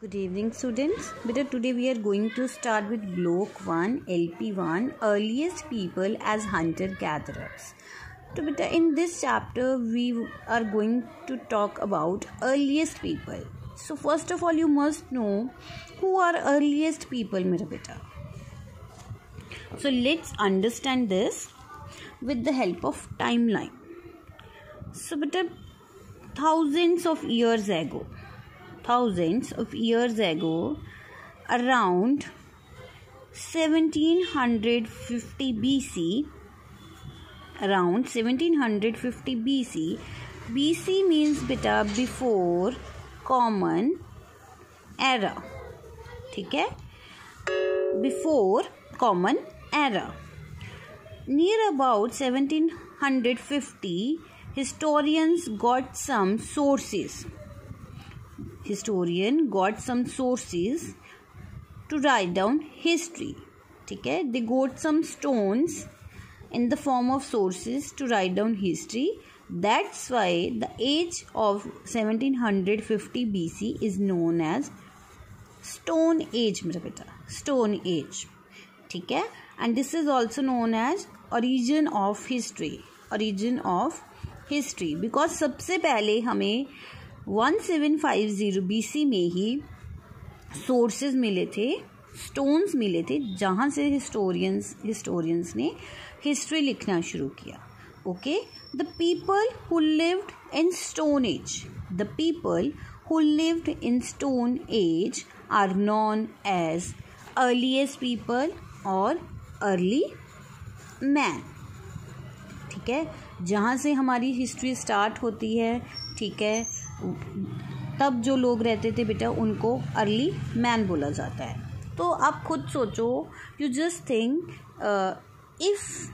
Good evening students. Beta, today we are going to start with block 1 LP1 earliest people as hunter gatherers. So beta, in this chapter we are going to talk about earliest people. So first of all you must know who are earliest people mera beta. So let's understand this with the help of timeline. So beta, thousands of years ago, around 1750 BC, BC means beta before common era, ठीक है, before common era. Near about 1750, historian got some sources to write down history. ठीक है, they got some stones in the form of sources to write down history. That's why the age of 1750 BC is known as Stone Age मेरा बेटा, Stone Age. ठीक है, and this is also known as origin of history because सबसे पहले हमें 1750 BC में ही sources मिले थे, स्टोन्स मिले थे, जहाँ से हिस्टोरियंस ने हिस्ट्री लिखना शुरू किया. Okay, the people who lived in stone age are known as earliest people or early man. ठीक है, जहाँ से हमारी हिस्ट्री स्टार्ट होती है, ठीक है, तब जो लोग रहते थे बेटा उनको अर्ली मैन बोला जाता है. तो आप खुद सोचो, यू जस्ट थिंक, इफ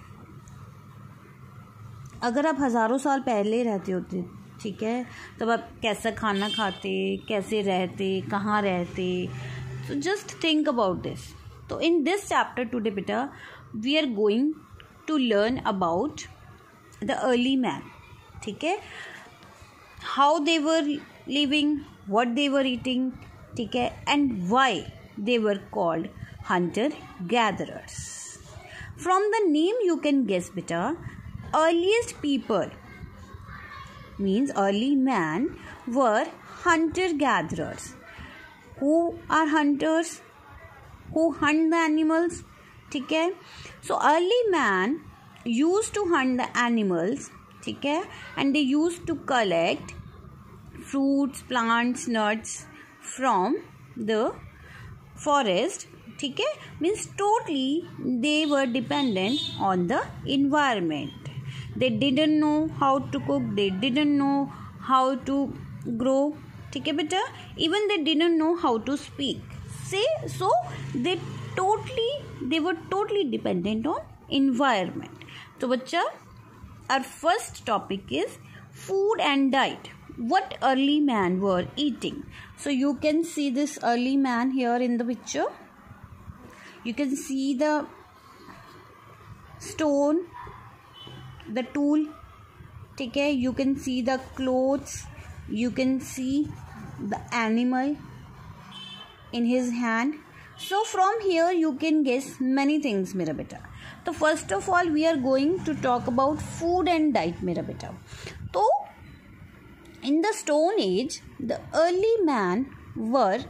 अगर आप हज़ारों साल पहले रहते होते, ठीक है, तब आप कैसा खाना खाते, कैसे रहते, कहाँ रहते. तो जस्ट थिंक अबाउट दिस. तो इन दिस चैप्टर टुडे बेटा we are going to learn about the early man. ठीक है, how they were living, what they were eating, ठीक है, and why they were called hunter gatherers. From the name you can guess beta, earliest people means early man were hunter gatherers. Who are hunters? Who hunt the animals? ठीक है, so early man used to hunt the animals, ठीक है, and they used to collect fruits, plants, nuts from the forest. ठीक है, means totally they were dependent on the environment. They didn't know how to cook, they didn't know how to grow. ठीक है बेटा, even they didn't know how to speak. So they were totally dependent on environment. तो बच्चा, our first topic is food and diet. What early man were eating? So you can see this early man here in the picture. You can see the stone, the tool, ठीक है, you can see the clothes, you can see the animal in his hand. So from here you can guess many things मेरा बेटा. तो first of all we are going to talk about food and diet मेरा बेटा. तो in the stone age the early man were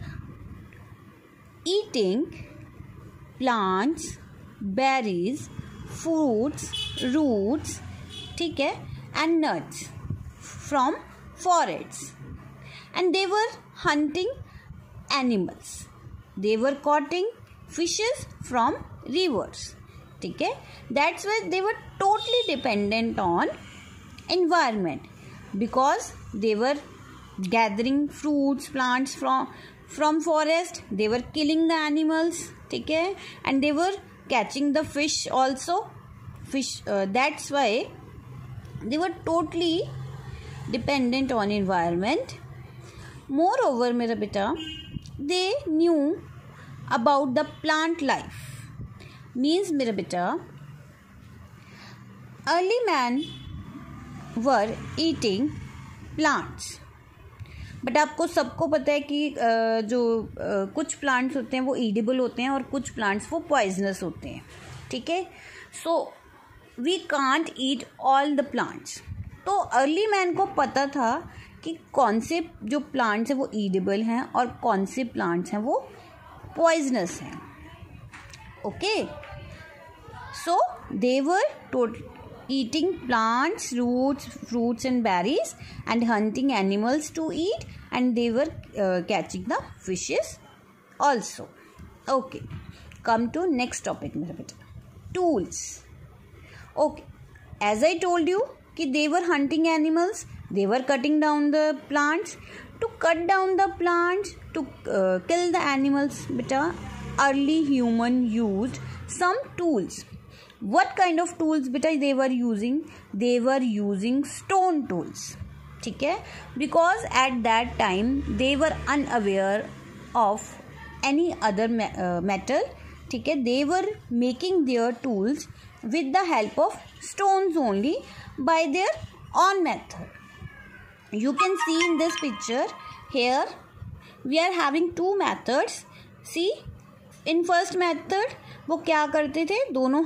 eating plants, berries, fruits, roots, ठीक है, and nuts from forests, and they were hunting animals, they were catching fishes from rivers. ठीक है, that's why they were totally dependent on environment because they were gathering fruits, plants from forest, they were killing the animals, ठीक है, and they were catching the fish also. That's why they were totally dependent on environment. Moreover मेरा बेटा, they knew about the plant life. Means मेरा बेटा, early man were eating plants. But आपको सबको पता है कि जो कुछ प्लांट्स होते हैं वो ईडिबल होते हैं और कुछ प्लांट्स वो पॉइजनस होते हैं, ठीक है. So we can't eat all the plants. तो अर्ली मैन को पता था कि कौन से जो प्लांट्स हैं वो ईडिबल हैं और कौन से प्लांट्स हैं वो पॉइजनस हैं. Okay, so they were eating plants, roots, fruits and berries and hunting animals to eat, and they were catching the fishes also. Okay, come to next topic मेरा बेटा, tools. Okay, as I told you कि they were hunting animals, they were cutting down the plants. To cut down the plants, to kill the animals बेटा, early human used some tools. What kind of tools बेटा they were using? They were using stone tools, ठीक है, because at that time they were unaware of any other metal, ठीक है. They were making their tools with the help of stones only by their own method. You can see in this picture here we are having two methods. See, in first method वो क्या करते थे, दोनों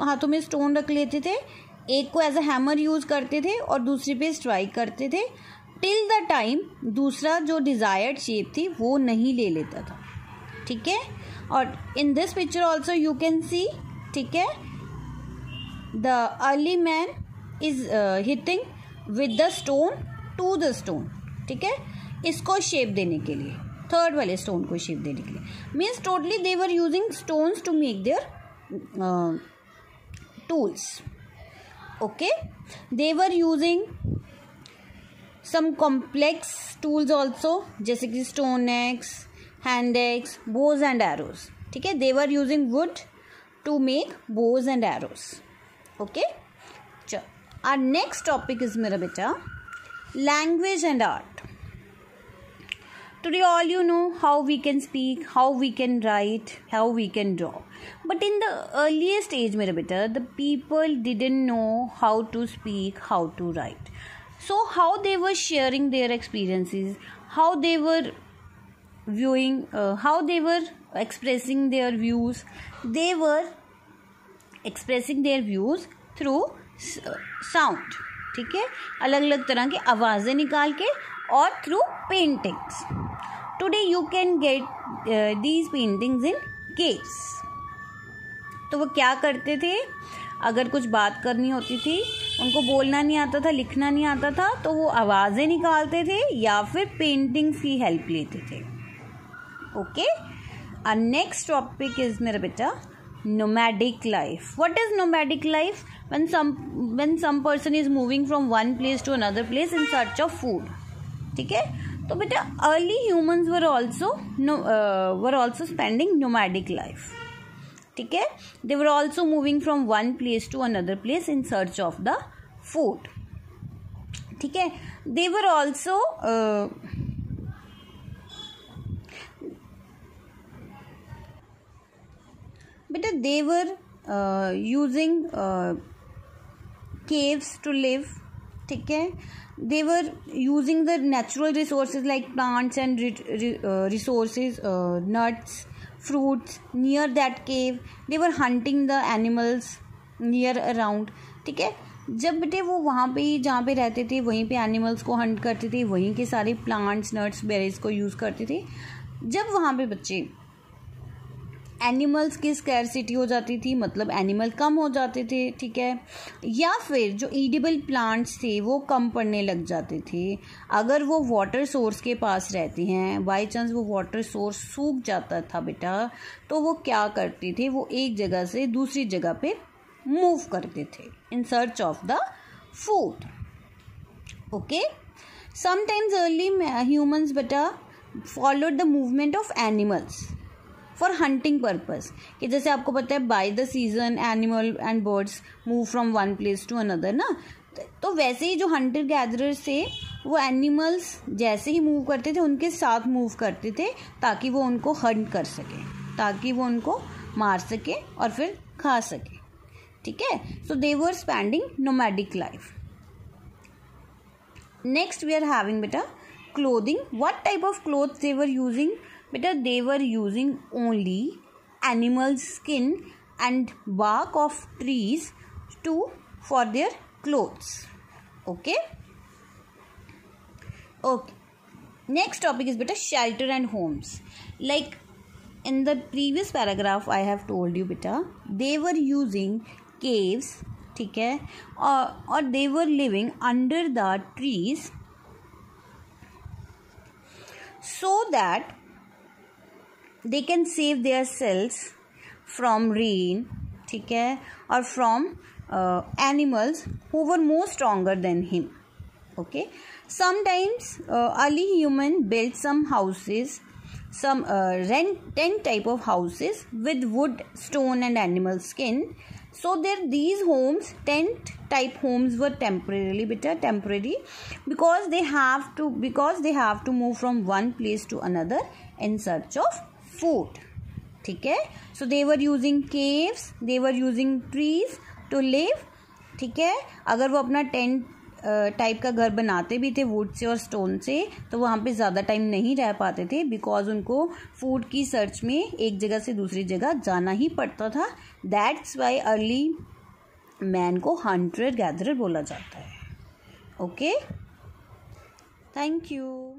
हाथों में stone रख लेते थे, एक को एज अ हैमर यूज़ करते थे और दूसरे पे स्ट्राइक करते थे टिल द टाइम दूसरा जो डिज़ायर्ड शेप थी वो नहीं ले लेता था, ठीक है. और in this picture also you can see, ठीक है, the early man is hitting with the stone to the stone, ठीक है, इसको शेप देने के लिए, थर्ड वाले स्टोन को शेप देने के लिए. Means totally they were using stones to make their tools. Okay, they were using some complex tools also, जैसे कि stone axe, hand axe, bows and arrows, ठीक है. They were using wood to make bows and arrows. Okay, चलो our next topic is मेरा बेटा language and art. Today all you know how we can speak, how we can write, how we can draw. But in the earliest age मेरा बेटा, the people didn't know how to speak, how to write. So how they were sharing their experiences, how they were viewing, how they were expressing their views. They were expressing their views through sound, ठीक है, अलग अलग तरह की आवाज़ें निकाल के और through paintings. Today you can get these paintings in caves. तो वो क्या करते थे, अगर कुछ बात करनी होती थी, उनको बोलना नहीं आता था, लिखना नहीं आता था, तो वो आवाज़ें निकालते थे या फिर पेंटिंग्स की हेल्प लेते थे. ओके, और नेक्स्ट टॉपिक इज मेरा बेटा nomadic life. What is nomadic life? When some person is moving from one place to another place in search of food, ठीक है. तो बेटा early humans were also spending nomadic life, ठीक है. They were also moving from one place to another place in search of the food, ठीक है. They were also बेटा they were using caves to live, ठीक है. They were using the natural resources like plants and resources, nuts, fruits near that cave. They were hunting the animals near around, ठीक है. जब बेटे वो वहाँ पे ही जहाँ पे रहते थे वहीं पे एनिमल्स को हंट करते थे, वहीं के सारे प्लांट्स, नट्स, बेरीज को यूज़ करते थे. जब वहाँ पे बच्चे एनिमल्स की स्कैरसिटी हो जाती थी, मतलब एनिमल कम हो जाते थे, ठीक है, या फिर जो ईडिबल प्लांट्स थे वो कम पड़ने लग जाते थे. अगर वो वाटर सोर्स के पास रहते हैं, बाई चांस वो वाटर सोर्स सूख जाता था बेटा, तो वो क्या करते थे, वो एक जगह से दूसरी जगह पे मूव करते थे in search of the food. Okay, sometimes early humans बेटा followed the movement of animals for hunting purpose, कि जैसे आपको पता है by the season animal and birds move from one place to another ना. तो वैसे ही जो हंटर गैदरर्स थे वो एनिमल्स जैसे ही मूव करते थे उनके साथ मूव करते थे ताकि वो उनको हंट कर सके, ताकि वो उनको मार सके और फिर खा सके, ठीक है. So they were spending nomadic life. Next we are having बेटा clothing. What type of clothes they were using? Beta, they were using only animal skin and bark of trees for their clothes. Okay. Next topic is beta shelter and homes. Like in the previous paragraph I have told you beta, they were using caves, ठीक है, or they were living under the trees so that they can save their selves from rain, ठीक है, or from animals who were more stronger than him. Okay, sometimes early human built some houses, some tent type of houses with wood, stone and animal skin. So these homes, tent type homes, were temporary because they have to move from one place to another in search of food. ठीक है, so they were using caves, they were using trees to live. ठीक है, अगर वो अपना tent type का घर बनाते भी थे वुड से और स्टोन से, तो वहाँ पे ज़्यादा टाइम नहीं रह पाते थे बिकॉज उनको फूड की सर्च में एक जगह से दूसरी जगह जाना ही पड़ता था. दैट्स वाई अर्ली मैन को हंटर गैदरर बोला जाता है. Okay, thank you.